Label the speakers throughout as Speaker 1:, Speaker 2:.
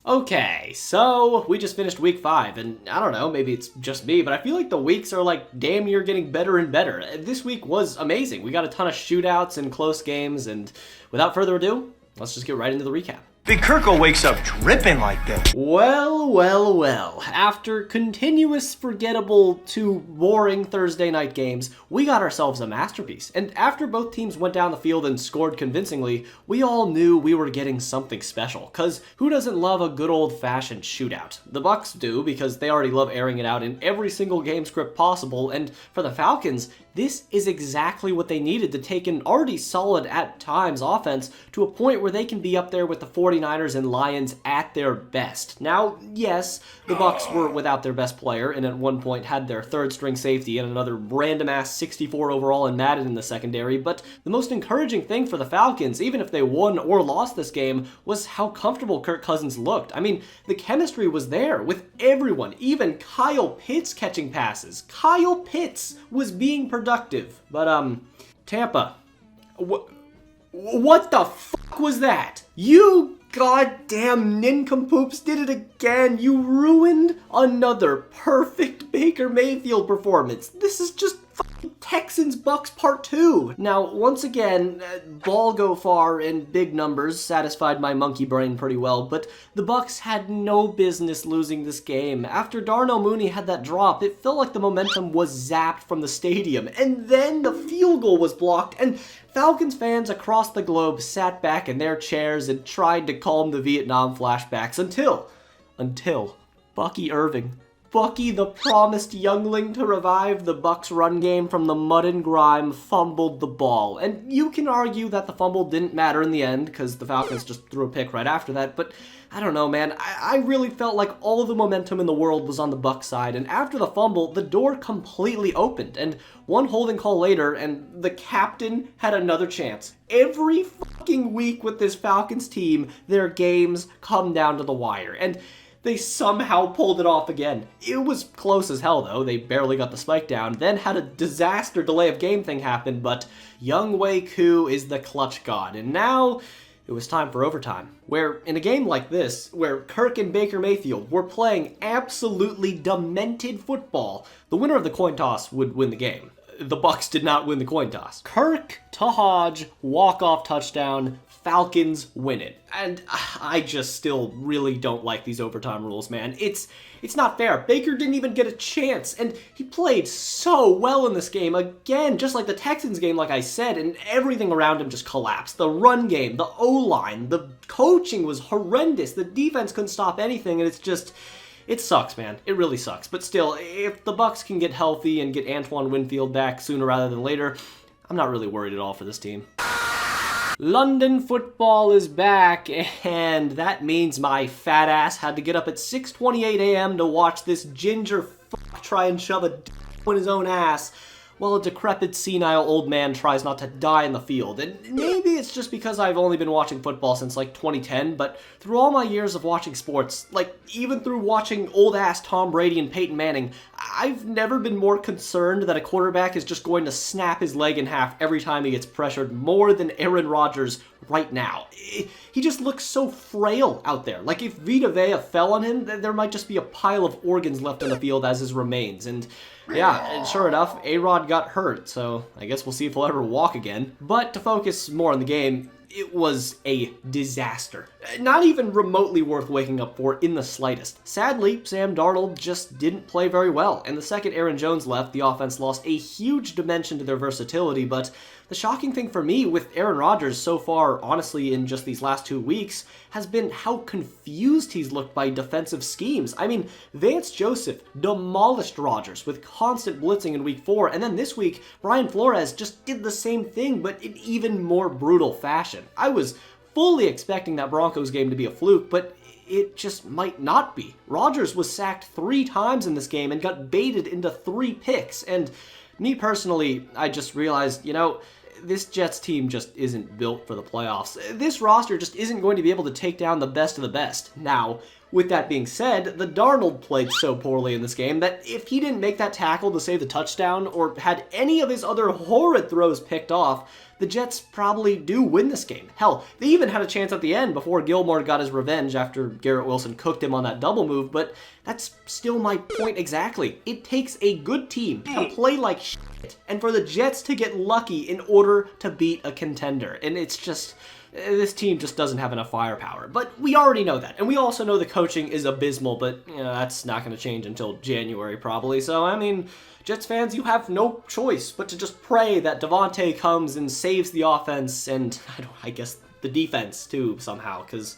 Speaker 1: Okay, so we just finished week 5, and I don't know, maybe it's just me, but I feel like the weeks are like damn near getting better and better. This week was amazing. We got a ton of shootouts and close games, and without further ado, let's just get right into the recap.
Speaker 2: Big Kirko wakes up dripping like this.
Speaker 1: Well. After continuous, forgettable to boring Thursday night games, we got ourselves a masterpiece. And after both teams went down the field and scored convincingly, we all knew we were getting something special. Cause who doesn't love a good old-fashioned shootout? The Bucks do, because they already love airing it out in every single game script possible, and for the Falcons, this is exactly what they needed to take an already solid, at times, offense to a point where they can be up there with the 49ers and Lions at their best. Now, yes, the Bucks were without their best player, and at one point had their third-string safety and another random-ass 64 overall in Madden in the secondary, but the most encouraging thing for the Falcons, even if they won or lost this game, was how comfortable Kirk Cousins looked. I mean, the chemistry was there with everyone, even Kyle Pitts catching passes. Kyle Pitts was being productive. But, Tampa, what the fuck was that? You goddamn nincompoops did it again. You ruined another perfect Baker Mayfield performance. This is just fucking Texans Bucks Part 2. Now, once again, ball go far in big numbers satisfied my monkey brain pretty well, but the Bucks had no business losing this game. After Darnell Mooney had that drop, it felt like the momentum was zapped from the stadium, and then the field goal was blocked, and Falcons fans across the globe sat back in their chairs and tried to calm the Vietnam flashbacks until Bucky Irving, Bucky, the promised youngling to revive the Bucks run game from the mud and grime, fumbled the ball. And you can argue that the fumble didn't matter in the end because the Falcons just threw a pick right after that, but I don't know, man. I really felt like all of the momentum in the world was on the Bucs side, and after the fumble, the door completely opened, and one holding call later, and the captain had another chance. Every fucking week with this Falcons team, their games come down to the wire, and they somehow pulled it off again. It was close as hell, though. They barely got the spike down, then had a disaster delay of game thing happen, but Young Wei Koo is the clutch god, and now it was time for overtime, where in a game like this, where Kirk and Baker Mayfield were playing absolutely demented football, the winner of the coin toss would win the game. The Bucks did not win the coin toss. Kirk to Hodge, walk-off touchdown, Falcons win it. And I just still really don't like these overtime rules, man. It's not fair. Baker didn't even get a chance, and he played so well in this game. Again, just like the Texans game, like I said, and everything around him just collapsed. The run game, the O-line, the coaching was horrendous. The defense couldn't stop anything, and it sucks, man. It really sucks. But still, if the Bucks can get healthy and get Antoine Winfield back sooner rather than later, I'm not really worried at all for this team. London football is back, and that means my fat ass had to get up at 6:28 a.m. to watch this ginger fuck try and shove a d*** in his own ass while a decrepit, senile old man tries not to die in the field. And maybe it's just because I've only been watching football since like 2010, but through all my years of watching sports, like even through watching old-ass Tom Brady and Peyton Manning, I've never been more concerned that a quarterback is just going to snap his leg in half every time he gets pressured more than Aaron Rodgers right now. He just looks so frail out there. Like if Vita Vea fell on him, there might just be a pile of organs left on the field as his remains. And yeah, and sure enough, A-Rod got hurt, so I guess we'll see if he'll ever walk again. But to focus more on the game, it was a disaster. Not even remotely worth waking up for in the slightest. Sadly, Sam Darnold just didn't play very well, and the second Aaron Jones left, the offense lost a huge dimension to their versatility, but the shocking thing for me with Aaron Rodgers so far, honestly, in just these last 2 weeks, has been how confused he's looked by defensive schemes. I mean, Vance Joseph demolished Rodgers with constant blitzing in week 4, and then this week, Brian Flores just did the same thing, but in even more brutal fashion. I was fully expecting that Broncos game to be a fluke, but it just might not be. Rodgers was sacked 3 times in this game and got baited into 3 picks, and me personally, I just realized, this Jets team just isn't built for the playoffs. This roster just isn't going to be able to take down the best of the best. Now, With that being said, the Darnold played so poorly in this game that if he didn't make that tackle to save the touchdown or had any of his other horrid throws picked off, the Jets probably do win this game. Hell, they even had a chance at the end before Gilmore got his revenge after Garrett Wilson cooked him on that double move, but that's still my point exactly. It takes a good team to play like shit and for the Jets to get lucky in order to beat a contender. And it's just, this team just doesn't have enough firepower. But we already know that. And we also know the coaching is abysmal, but you know, that's not going to change until January probably. So, I mean, Jets fans, you have no choice but to just pray that Devontae comes and saves the offense and, I guess, the defense too somehow, because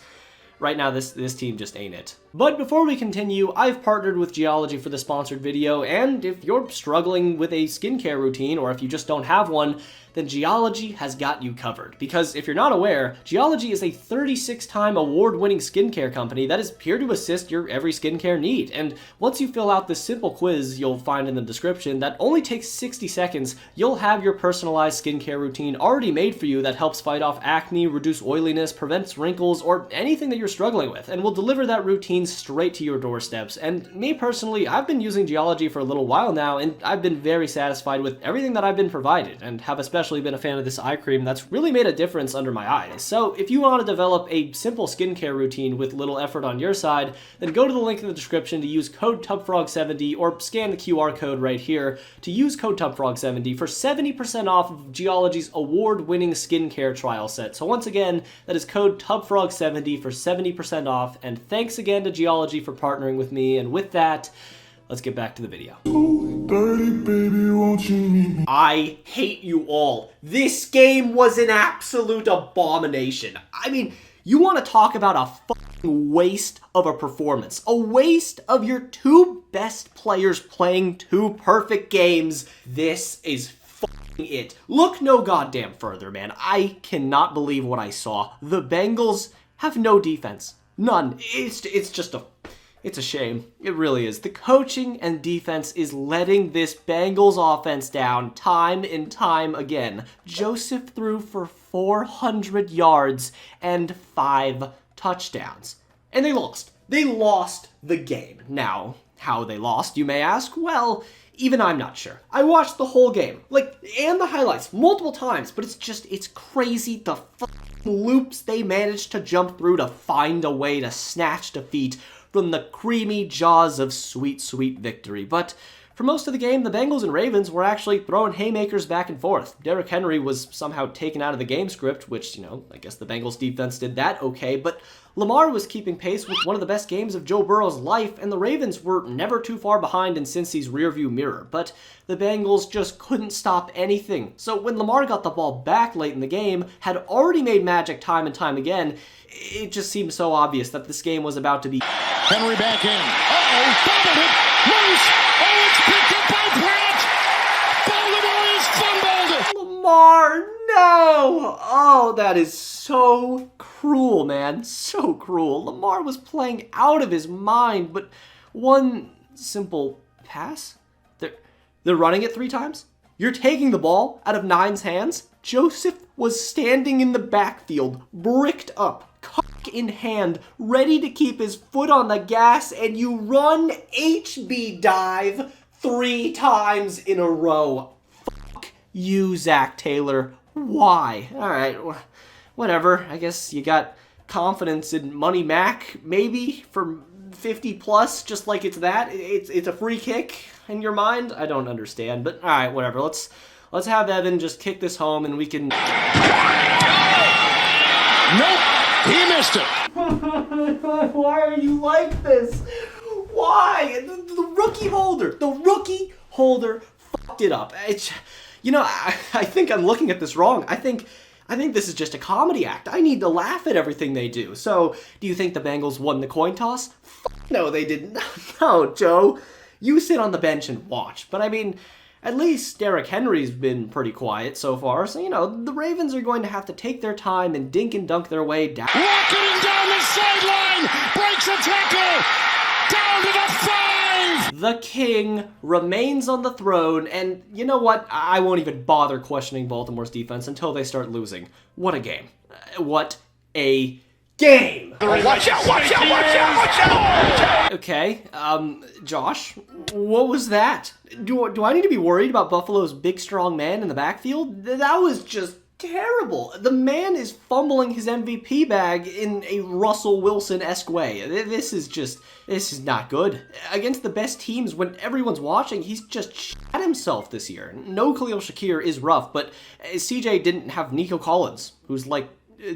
Speaker 1: right now this team just ain't it. But before we continue, I've partnered with Geology for the sponsored video, and if you're struggling with a skincare routine, or if you just don't have one, then Geology has got you covered. Because if you're not aware, Geology is a 36-time award-winning skincare company that is here to assist your every skincare need. And once you fill out this simple quiz you'll find in the description that only takes 60 seconds, you'll have your personalized skincare routine already made for you that helps fight off acne, reduce oiliness, prevents wrinkles, or anything that you're struggling with, and will deliver that routine straight to your doorsteps. And me personally, I've been using Geology for a little while now, and I've been very satisfied with everything that I've been provided, and have especially been a fan of this eye cream that's really made a difference under my eyes. So if you want to develop a simple skincare routine with little effort on your side, then go to the link in the description to use code Tubfrog70 or scan the QR code right here to use code Tubfrog70 for 70% off of Geology's award-winning skincare trial set. So once again, that is code Tubfrog70 for 70% off, and thanks again to Geology for partnering with me, and with that, let's get back to the video.
Speaker 3: Dirty baby, won't you meet me?
Speaker 1: I hate you all. This game was an absolute abomination. I mean, you want to talk about a fucking waste of a performance. A waste of your two best players playing two perfect games. This is fucking it. Look no goddamn further, man. I cannot believe what I saw. The Bengals have no defense. None. It's just a... It's a shame. It really is. The coaching and defense is letting this Bengals offense down time and time again. Joseph threw for 400 yards and 5 touchdowns. And they lost. They lost the game. Now, how they lost, you may ask? Well, even I'm not sure. I watched the whole game, and the highlights multiple times, but it's crazy the loops they managed to jump through to find a way to snatch defeat from the creamy jaws of sweet, sweet victory. But for most of the game, the Bengals and Ravens were actually throwing haymakers back and forth. Derrick Henry was somehow taken out of the game script, which, I guess the Bengals defense did that okay, but Lamar was keeping pace with one of the best games of Joe Burrow's life, and the Ravens were never too far behind in Cincy's rearview mirror, but the Bengals just couldn't stop anything. So when Lamar got the ball back late in the game, had already made magic time and time again, it just seemed so obvious that this game was about to be...
Speaker 4: Henry back in. Uh-oh, fumbled it. Loose. Oh, it's picked up by Pratt. Baltimore is fumbled.
Speaker 1: Lamar, no! Oh, that is so cruel, man. So cruel. Lamar was playing out of his mind, but one simple pass? They're running it 3 times? You're taking the ball out of Nine's hands? Joseph was standing in the backfield, bricked up, cock in hand, ready to keep his foot on the gas, and you run HB dive 3 times in a row. Fuck you, Zach Taylor. Why? Alright, whatever. I guess you got confidence in Money Mac, maybe, for 50 plus, just like it's that. It's a free kick in your mind? I don't understand, but alright, whatever. Let's have Evan just kick this home and we can...
Speaker 4: Nope, he missed it.
Speaker 1: Why are you like this? Why? The rookie holder fucked it up. I think I'm looking at this wrong. I think this is just a comedy act. I need to laugh at everything they do. So, do you think the Bengals won the coin toss? No, they didn't. No, Joe. You sit on the bench and watch. But I mean, at least Derrick Henry's been pretty quiet so far. So, the Ravens are going to have to take their time and dink and dunk their way down.
Speaker 4: Walking down the sideline. Breaks a tackle. Down to the 5.
Speaker 1: The king remains on the throne, and you know what? I won't even bother questioning Baltimore's defense until they start losing. What a game. What a game.
Speaker 2: Watch out, watch out, watch out, watch out!
Speaker 1: Okay, Josh, what was that? Do I need to be worried about Buffalo's big, strong man in the backfield? That was just terrible. The man is fumbling his MVP bag in a Russell Wilson-esque way. This is not good. Against the best teams when everyone's watching, he's just shat himself this year. No Khalil Shakir is rough, but CJ didn't have Nico Collins, who's like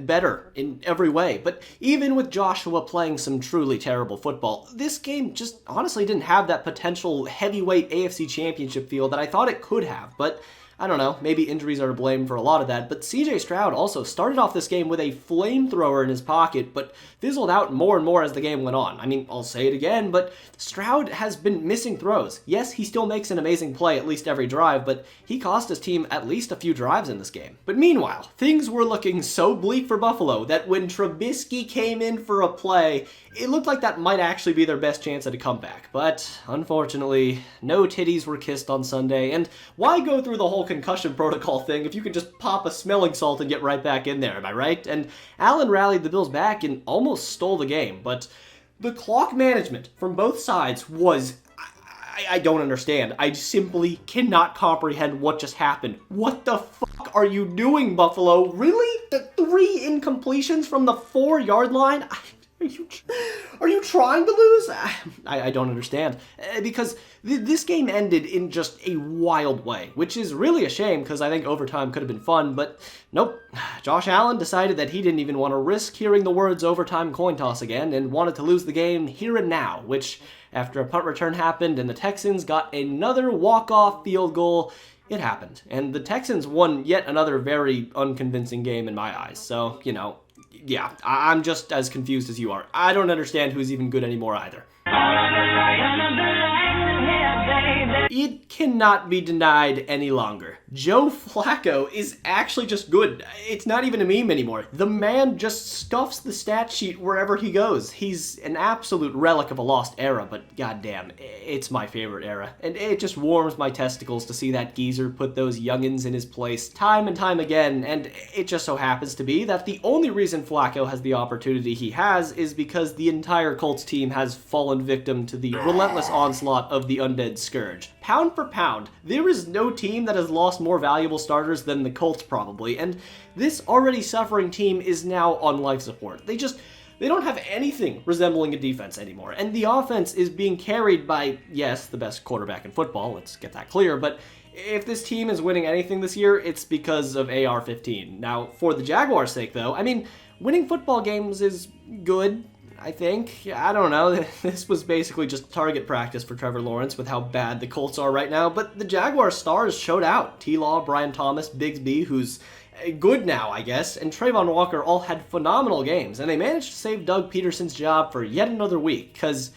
Speaker 1: better in every way. But even with Joshua playing some truly terrible football, this game just honestly didn't have that potential heavyweight AFC championship feel that I thought it could have. But I don't know, maybe injuries are to blame for a lot of that, but CJ Stroud also started off this game with a flamethrower in his pocket, but fizzled out more and more as the game went on. I mean, I'll say it again, but Stroud has been missing throws. Yes, he still makes an amazing play at least every drive, but he cost his team at least a few drives in this game. But meanwhile, things were looking so bleak for Buffalo that when Trubisky came in for a play, it looked like that might actually be their best chance at a comeback. But unfortunately, no titties were kissed on Sunday, and why go through the whole concussion protocol thing if you can just pop a smelling salt and get right back in there, am I right? And Allen rallied the Bills back and almost stole the game, but the clock management from both sides was, I don't understand. I simply cannot comprehend what just happened. What the fuck are you doing, Buffalo? Really? The 3 incompletions from the 4-yard line? Are you trying to lose? I don't understand. Because this game ended in just a wild way, which is really a shame because I think overtime could have been fun, but nope. Josh Allen decided that he didn't even want to risk hearing the words overtime coin toss again and wanted to lose the game here and now, which after a punt return happened and the Texans got another walk-off field goal, it happened. And the Texans won yet another very unconvincing game in my eyes. So, you know, yeah, I'm just as confused as you are. I don't understand who's even good anymore either. It cannot be denied any longer. Joe Flacco is actually just good. It's not even a meme anymore. The man just stuffs the stat sheet wherever he goes. He's an absolute relic of a lost era, but goddamn, it's my favorite era. And it just warms my testicles to see that geezer put those youngins in his place time and time again, and it just so happens to be that the only reason Flacco has the opportunity he has is because the entire Colts team has fallen victim to the relentless onslaught of the undead scourge. Pound for pound, there is no team that has lost more valuable starters than the Colts probably, and this already suffering team is now on life support. They don't have anything resembling a defense anymore, and the offense is being carried by, yes, the best quarterback in football, let's get that clear, but if this team is winning anything this year, it's because of AR-15. Now, for the Jaguars' sake though, I mean, winning football games is good, I think. I don't know. This was basically just target practice for Trevor Lawrence with how bad the Colts are right now. But the Jaguars stars showed out. T-Law, Brian Thomas, Bigsby, who's good now, I guess, and Trayvon Walker all had phenomenal games. And they managed to save Doug Peterson's job for yet another week, because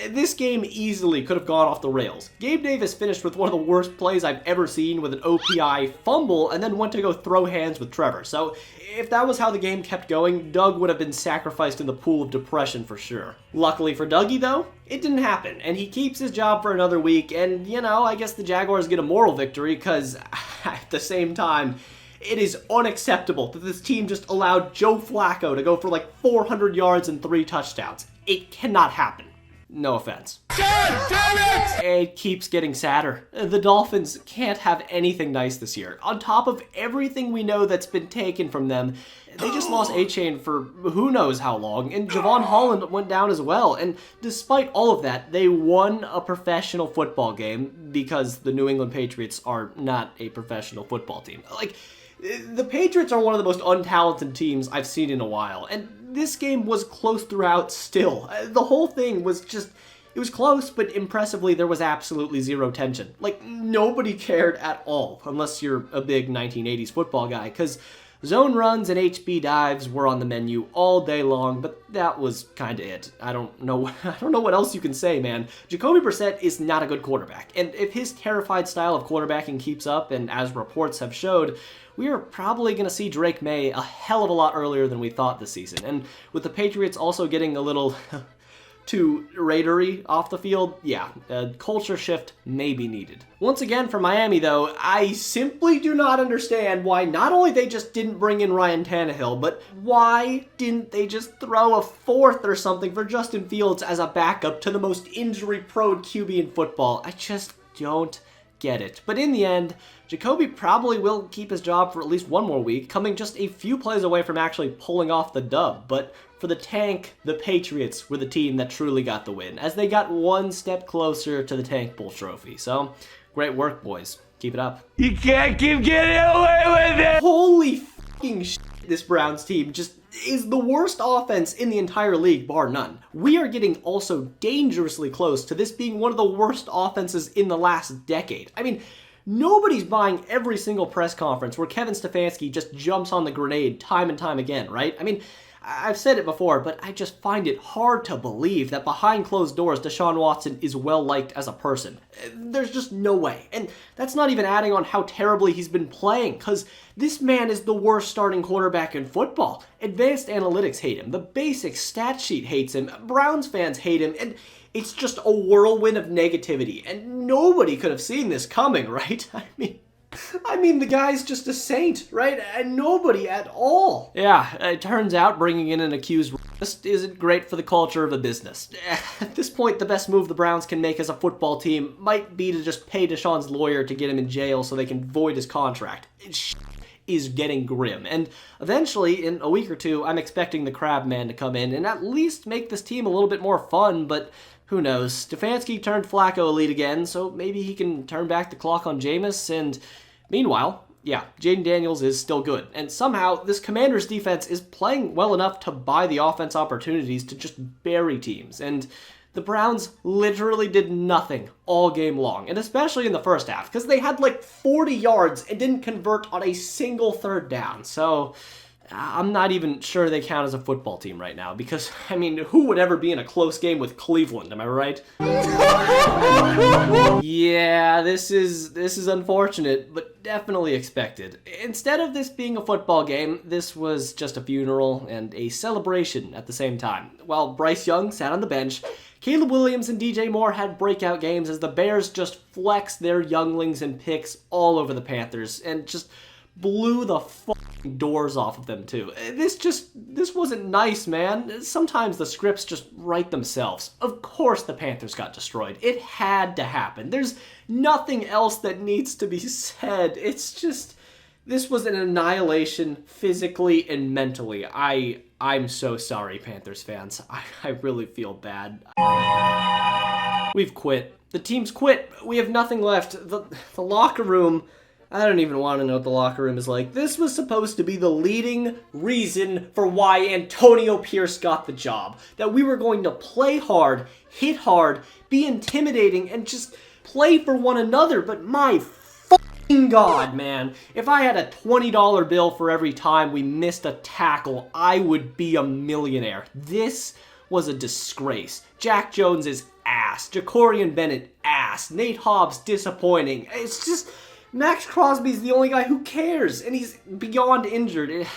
Speaker 1: this game easily could have gone off the rails. Gabe Davis finished with one of the worst plays I've ever seen with an OPI fumble and then went to go throw hands with Trevor. So if that was how the game kept going, Doug would have been sacrificed in the pool of depression for sure. Luckily for Dougie though, it didn't happen, and he keeps his job for another week, and you know, I guess the Jaguars get a moral victory because at the same time, it is unacceptable that this team just allowed Joe Flacco to go for like 400 yards and 3 touchdowns. It cannot happen. No offense.
Speaker 4: God damn it!
Speaker 1: It keeps getting sadder. The Dolphins can't have anything nice this year. On top of everything we know that's been taken from them, they just lost A-Chain for who knows how long, and Javon Holland went down as well. And despite all of that, they won a professional football game because the New England Patriots are not a professional football team. Like, the Patriots are one of the most untalented teams I've seen in a while, and this game was close throughout still. The whole thing was just, it was close, but impressively there was absolutely zero tension. Like, nobody cared at all, unless you're a big 1980s football guy, because zone runs and HB dives were on the menu all day long, but that was kind of it. I don't know what else you can say, man. Jacoby Brissett is not a good quarterback, and if his terrified style of quarterbacking keeps up, and as reports have showed, we are probably going to see Drake May a hell of a lot earlier than we thought this season. And with the Patriots also getting a little too Raidery off the field, yeah, a culture shift may be needed. Once again, for Miami, though, I simply do not understand why not only they just didn't bring in Ryan Tannehill, but why didn't they just throw a fourth or something for Justin Fields as a backup to the most injury-prone QB in football? I just don't get it. But in the end, Jacoby probably will keep his job for at least one more week, coming just a few plays away from actually pulling off the dub. But for the tank, the Patriots were the team that truly got the win, as they got one step closer to the Tank Bowl trophy. So, great work, boys. Keep it up.
Speaker 5: You can't keep getting away with it!
Speaker 1: Holy fucking shit, this Browns team just is the worst offense in the entire league, bar none. We are getting also dangerously close to this being one of the worst offenses in the last decade. I mean, nobody's buying every single press conference where Kevin Stefanski just jumps on the grenade time and time again, right? I mean, I've said it before, but I just find it hard to believe that behind closed doors, Deshaun Watson is well-liked as a person. There's just no way. And that's not even adding on how terribly he's been playing, because this man is the worst starting quarterback in football. Advanced analytics hate him. The basic stat sheet hates him. Browns fans hate him. And it's just a whirlwind of negativity. And nobody could have seen this coming, right? I mean, the guy's just a saint, right? And nobody at all. Yeah, it turns out bringing in an accused rapist isn't great for the culture of a business. At this point, the best move the Browns can make as a football team might be to just pay Deshaun's lawyer to get him in jail so they can void his contract. Is getting grim. And eventually, in a week or two, I'm expecting the Crab Man to come in and at least make this team a little bit more fun, but who knows? Stefanski turned Flacco elite again, so maybe he can turn back the clock on Jameis, and meanwhile, yeah, Jayden Daniels is still good. And somehow, this Commanders defense is playing well enough to buy the offense opportunities to just bury teams. And the Browns literally did nothing all game long, and especially in the first half, because they had like 40 yards and didn't convert on a single third down. So I'm not even sure they count as a football team right now, because, I mean, who would ever be in a close game with Cleveland, am I right? Yeah, this is unfortunate, but definitely expected. Instead of this being a football game, this was just a funeral and a celebration at the same time. While Bryce Young sat on the bench, Caleb Williams and DJ Moore had breakout games as the Bears just flexed their younglings and picks all over the Panthers and just blew the fucking doors off of them too. This wasn't nice, man. Sometimes the scripts just write themselves. Of course the Panthers got destroyed. It had to happen. There's nothing else that needs to be said. It's just, this was an annihilation physically and mentally. I'm so sorry, Panthers fans. I really feel bad. We've quit. The team's quit. We have nothing left. The locker room, I don't even want to know what the locker room is like. This was supposed to be the leading reason for why Antonio Pierce got the job. That we were going to play hard, hit hard, be intimidating, and just play for one another. But my fucking God, man. If I had a $20 bill for every time we missed a tackle, I would be a millionaire. This was a disgrace. Jack Jones is ass. Jacorian Bennett, ass. Nate Hobbs, disappointing. It's just, Max Crosby's the only guy who cares, and he's beyond injured.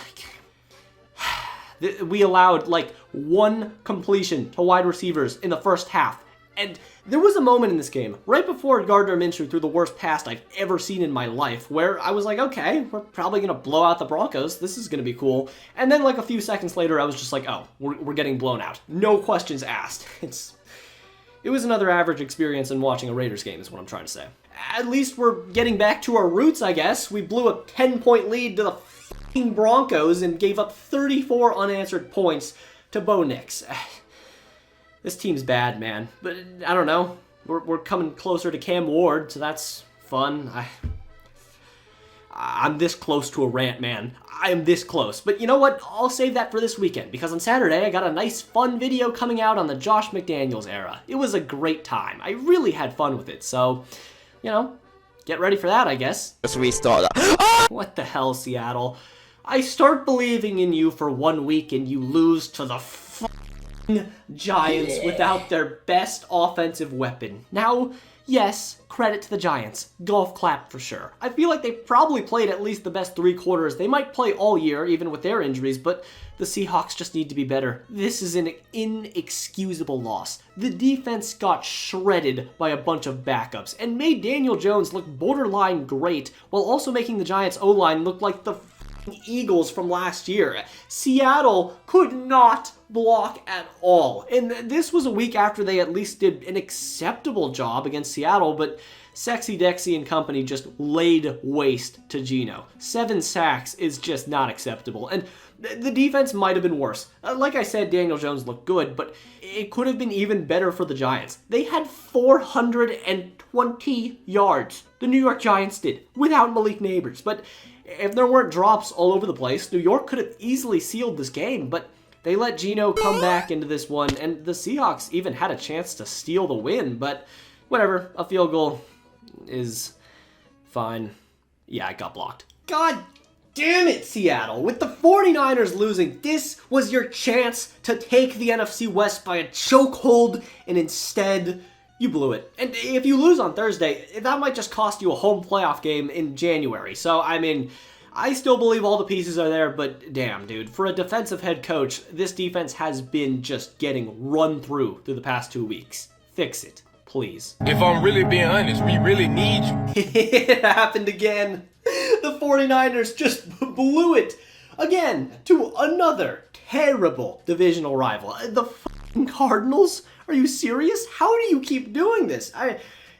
Speaker 1: We allowed, like, one completion to wide receivers in the first half. And there was a moment in this game, right before Gardner Minshew threw the worst pass I've ever seen in my life, where I was like, okay, we're probably going to blow out the Broncos. This is going to be cool. And then, like, a few seconds later, I was just like, oh, we're getting blown out. No questions asked. It was another average experience in watching a Raiders game, is what I'm trying to say. At least we're getting back to our roots, I guess. We blew a 10-point lead to the fucking Broncos and gave up 34 unanswered points to Bo Nix. This team's bad, man. But I don't know. We're coming closer to Cam Ward, so that's fun. I'm this close to a rant, man. I am this close. But you know what? I'll save that for this weekend, because on Saturday I got a nice fun video coming out on the Josh McDaniels era. It was a great time. I really had fun with it, so, you know, get ready for that, I guess.
Speaker 6: Let's restart that.
Speaker 1: What the hell, Seattle? I start believing in you for 1 week and you lose to the Giants without their best offensive weapon. Now, yes, credit to the Giants. Golf clap for sure. I feel like they probably played at least the best 3 quarters. They might play all year, even with their injuries, but the Seahawks just need to be better. This is an inexcusable loss. The defense got shredded by a bunch of backups and made Daniel Jones look borderline great while also making the Giants O-line look like the Eagles from last year. Seattle could not block at all. And this was a week after they at least did an acceptable job against Seattle, but Sexy Dexy and company just laid waste to Geno. 7 sacks is just not acceptable. And the defense might have been worse. Like I said, Daniel Jones looked good, but it could have been even better for the Giants. They had 420 yards. The New York Giants did, without Malik Neighbors. But if there weren't drops all over the place, New York could have easily sealed this game, but they let Geno come back into this one, and the Seahawks even had a chance to steal the win, but whatever, a field goal is fine. Yeah, it got blocked. God damn it, Seattle. With the 49ers losing, this was your chance to take the NFC West by a chokehold, and instead, you blew it. And if you lose on Thursday, that might just cost you a home playoff game in January. So, I mean, I still believe all the pieces are there, but damn, dude. For a defensive head coach, this defense has been just getting run through the past 2 weeks. Fix it, please.
Speaker 5: If I'm really being honest, we really need you.
Speaker 1: It happened again. The 49ers just blew it again to another terrible divisional rival. The fucking Cardinals? Are you serious? How do you keep doing this?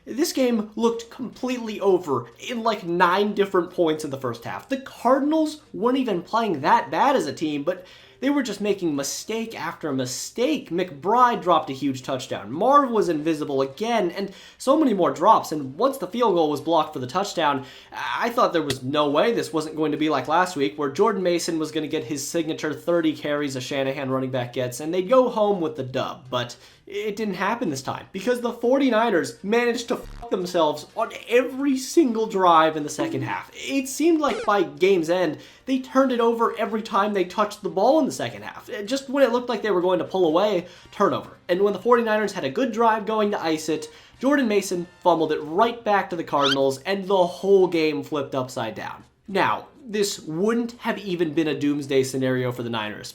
Speaker 1: This game looked completely over in like 9 different points in the first half. The Cardinals weren't even playing that bad as a team, but they were just making mistake after mistake. McBride dropped a huge touchdown. Marv was invisible again, and so many more drops. And once the field goal was blocked for the touchdown, I thought there was no way this wasn't going to be like last week, where Jordan Mason was going to get his signature 30 carries a Shanahan running back gets, and they'd go home with the dub. But it didn't happen this time, because the 49ers managed to fuck themselves on every single drive in the second half. It seemed like by game's end, they turned it over every time they touched the ball in the second half. Just when it looked like they were going to pull away, turnover. And when the 49ers had a good drive going to ice it, Jordan Mason fumbled it right back to the Cardinals, and the whole game flipped upside down. Now, this wouldn't have even been a doomsday scenario for the Niners.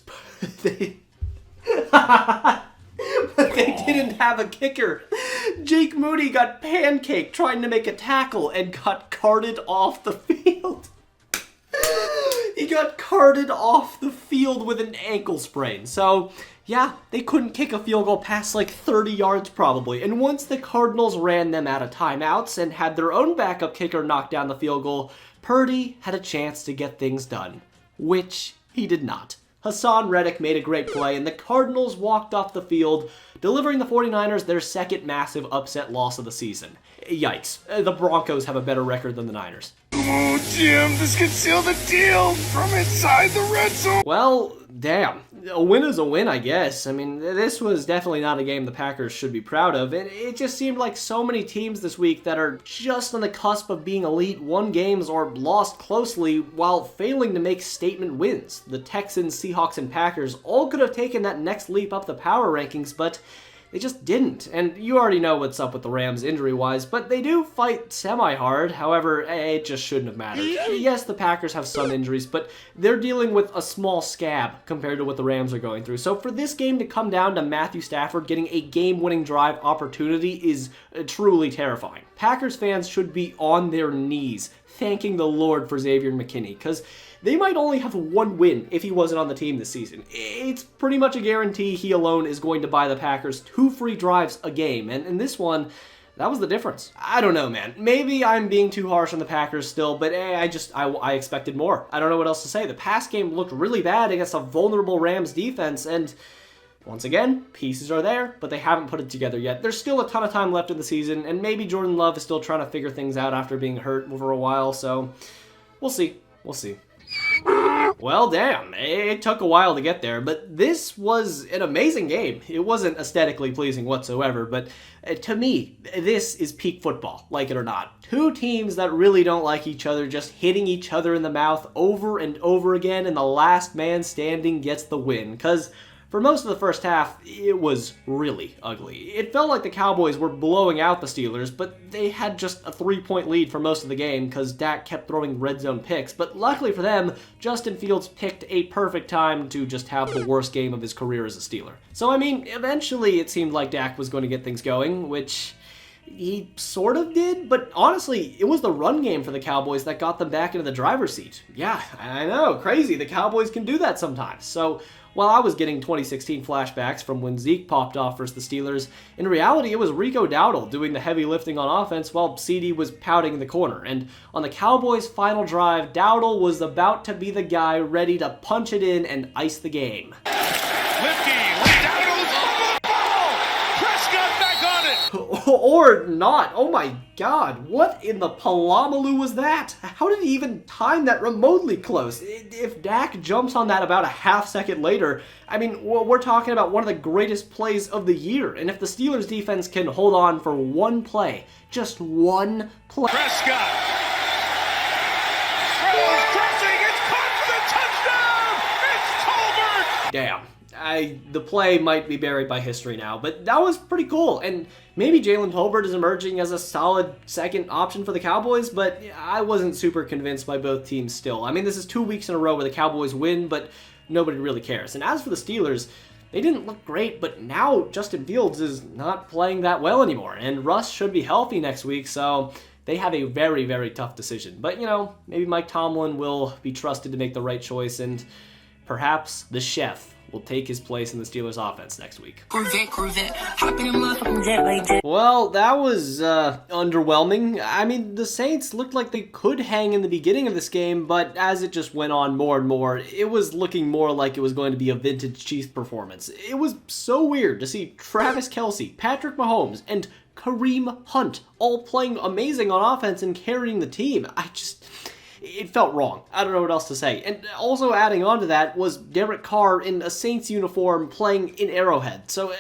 Speaker 1: But they didn't have a kicker. Jake Moody got pancaked trying to make a tackle and got carted off the field. He got carted off the field with an ankle sprain. So, yeah, they couldn't kick a field goal past like 30 yards probably. And once the Cardinals ran them out of timeouts and had their own backup kicker knock down the field goal, Purdy had a chance to get things done, which he did not. Hassan Reddick made a great play, and the Cardinals walked off the field, delivering the 49ers their second massive upset loss of the season. Yikes. The Broncos have a better record than the Niners.
Speaker 5: Oh, Jim, this could seal the deal from inside the red zone.
Speaker 1: Well, damn. A win is a win, I guess. I mean, this was definitely not a game the Packers should be proud of. And it just seemed like so many teams this week that are just on the cusp of being elite won games or lost closely while failing to make statement wins. The Texans, Seahawks, and Packers all could have taken that next leap up the power rankings, but they just didn't. And you already know what's up with the Rams injury-wise, but they do fight semi-hard. However, it just shouldn't have mattered. Yes, the Packers have some injuries, but they're dealing with a small scab compared to what the Rams are going through. So for this game to come down to Matthew Stafford getting a game-winning drive opportunity is truly terrifying. Packers fans should be on their knees thanking the Lord for Xavier McKinney, because they might only have 1 win if he wasn't on the team this season. It's pretty much a guarantee he alone is going to buy the Packers 2 free drives a game, and in this one, that was the difference. I don't know, man. Maybe I'm being too harsh on the Packers still, but I expected more. I don't know what else to say. The pass game looked really bad against a vulnerable Rams defense, and once again, pieces are there, but they haven't put it together yet. There's still a ton of time left in the season, and maybe Jordan Love is still trying to figure things out after being hurt for a while, so we'll see. We'll see. Well, damn, it took a while to get there, but this was an amazing game. It wasn't aesthetically pleasing whatsoever, but to me, this is peak football, like it or not. 2 teams that really don't like each other, just hitting each other in the mouth over and over again, and the last man standing gets the win, because For most of the first half, it was really ugly. It felt like the Cowboys were blowing out the Steelers, but they had just a 3-point lead for most of the game because Dak kept throwing red zone picks. But luckily for them, Justin Fields picked a perfect time to just have the worst game of his career as a Steeler. So I mean, eventually it seemed like Dak was going to get things going, which he sort of did, but honestly, it was the run game for the Cowboys that got them back into the driver's seat. Yeah, I know, crazy. The Cowboys can do that sometimes. So while I was getting 2016 flashbacks from when Zeke popped off versus the Steelers, in reality it was Rico Dowdle doing the heavy lifting on offense while CD was pouting in the corner. And on the Cowboys' final drive, Dowdle was about to be the guy ready to punch it in and ice the game. Or not. Oh my god, what in the Palamalu was that? How did he even time that remotely close? If Dak jumps on that about a half second later, I mean, we're talking about one of the greatest plays of the year. And if the Steelers defense can hold on for one play, just one play.
Speaker 5: Prescott. Throws crossing. It's caught for the touchdown. It's Tolbert.
Speaker 1: Damn. The play might be buried by history now, but that was pretty cool. And maybe Jalen Tolbert is emerging as a solid second option for the Cowboys, but I wasn't super convinced by both teams still. I mean, this is 2 weeks in a row where the Cowboys win, but nobody really cares. And as for the Steelers, they didn't look great, but now Justin Fields is not playing that well anymore, and Russ should be healthy next week, so they have a very, very tough decision. But, you know, maybe Mike Tomlin will be trusted to make the right choice, and perhaps the chef will take his place in the Steelers offense next week.
Speaker 6: Corvette, hop in a motherfucking jet like that.
Speaker 1: Well, that was underwhelming. I mean, the Saints looked like they could hang in the beginning of this game, but as it just went on more and more, it was looking more like it was going to be a vintage Chiefs performance. It was so weird to see Travis Kelce, Patrick Mahomes, and Kareem Hunt all playing amazing on offense and carrying the team. It felt wrong. I don't know what else to say. And also adding on to that was Derek Carr in a Saints uniform playing in Arrowhead. So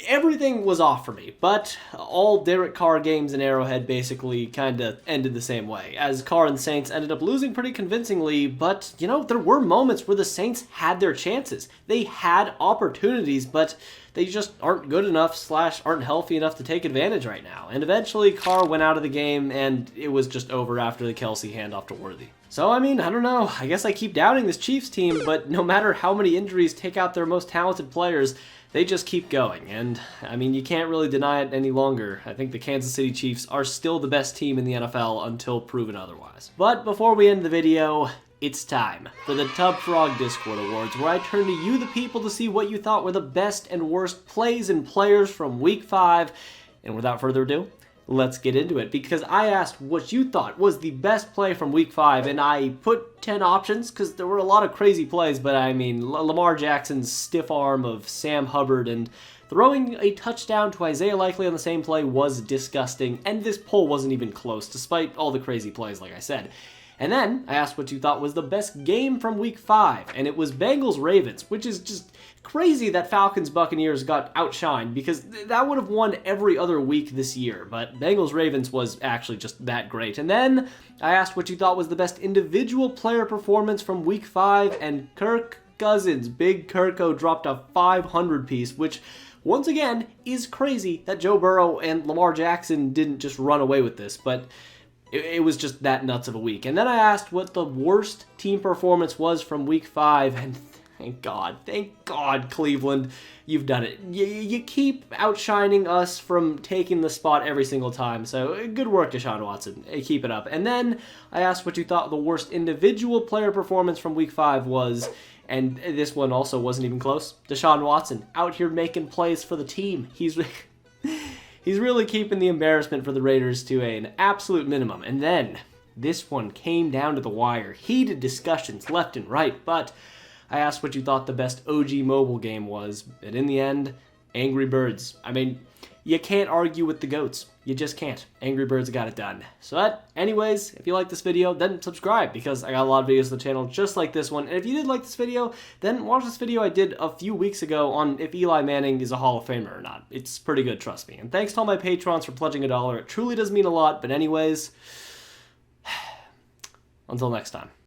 Speaker 1: everything was off for me. But all Derek Carr games in Arrowhead basically kind of ended the same way, as Carr and the Saints ended up losing pretty convincingly. But, you know, there were moments where the Saints had their chances. They had opportunities, but they just aren't good enough / aren't healthy enough to take advantage right now. And eventually Carr went out of the game and it was just over after the Kelce handoff to Worthy. So, I mean, I don't know. I guess I keep doubting this Chiefs team, but no matter how many injuries take out their most talented players, they just keep going. And, I mean, you can't really deny it any longer. I think the Kansas City Chiefs are still the best team in the NFL until proven otherwise. But before we end the video, it's time for the Tubfrog Discord Awards, where I turn to you, the people, to see what you thought were the best and worst plays and players from Week 5. And without further ado, let's get into it, because I asked what you thought was the best play from Week 5, and I put 10 options, because there were a lot of crazy plays, but I mean, Lamar Jackson's stiff arm of Sam Hubbard and throwing a touchdown to Isaiah Likely on the same play was disgusting, and this poll wasn't even close, despite all the crazy plays, like I said. And then I asked what you thought was the best game from Week 5, and it was Bengals-Ravens, which is just crazy that Falcons-Buccaneers got outshined, because that would have won every other week this year, but Bengals-Ravens was actually just that great. And then I asked what you thought was the best individual player performance from Week 5, and Kirk Cousins, Big Kirko, dropped a 500 piece, which once again is crazy that Joe Burrow and Lamar Jackson didn't just run away with this, but it was just that nuts of a week. And then I asked what the worst team performance was from Week 5, and thank God, Cleveland, you've done it. You keep outshining us from taking the spot every single time, so good work, Deshaun Watson. Keep it up. And then I asked what you thought the worst individual player performance from Week 5 was, and this one also wasn't even close. Deshaun Watson, out here making plays for the team. He's really keeping the embarrassment for the Raiders to an absolute minimum. And then this one came down to the wire. Heated discussions left and right, but I asked what you thought the best OG mobile game was, and in the end, Angry Birds. I mean, you can't argue with the GOATs. You just can't. Angry Birds got it done. So anyways, if you like this video, then subscribe, because I got a lot of videos on the channel just like this one. And if you did like this video, then watch this video I did a few weeks ago on if Eli Manning is a Hall of Famer or not. It's pretty good, trust me. And thanks to all my patrons for pledging $1. It truly does mean a lot. But anyways, until next time.